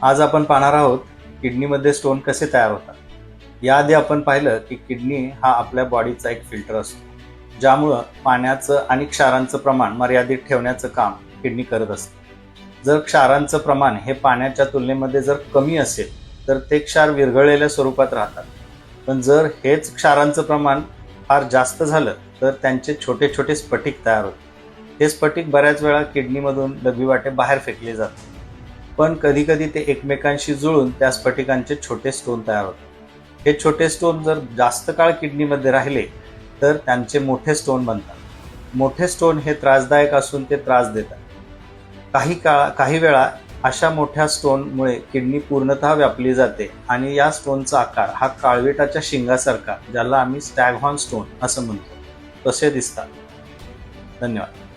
आज आपण पाहणार आहोत किडनीमध्ये स्टोन कसे तयार होतात. याआधी आपण पाहिलं की किडनी हा आपल्या बॉडीचा एक फिल्टर असतो, ज्यामुळं पाण्याचं आणि क्षारांचं प्रमाण मर्यादित ठेवण्याचं काम किडनी करत असते. जर क्षारांचं प्रमाण हे पाण्याच्या तुलनेमध्ये जर कमी असेल तर ते क्षार विरघळलेल्या स्वरूपात राहतात. पण जर हेच क्षारांचं प्रमाण फार जास्त झालं तर त्यांचे छोटे छोटे स्फटिक तयार होतात. हे स्फटिक बऱ्याच वेळा किडनीमधून लघवीवाटे बाहेर फेकले जातात. पण कधी कधी ते एकमेकांशी जुळून त्या स्फटिकांचे छोटे स्टोन तयार होतात. हे छोटे स्टोन जर जास्त काळ किडनीमध्ये राहिले तर त्यांचे मोठे स्टोन बनतात. मोठे स्टोन हे त्रासदायक असून ते त्रास देतात. काही वेळा अशा मोठ्या स्टोनमुळे किडनी पूर्णतः व्यापली जाते आणि या स्टोनचा आकार हा काळविटाच्या शिंगासारखा, ज्याला आम्ही स्टॅगहॉर्न स्टोन असं म्हणतो, तसे दिसतात. धन्यवाद.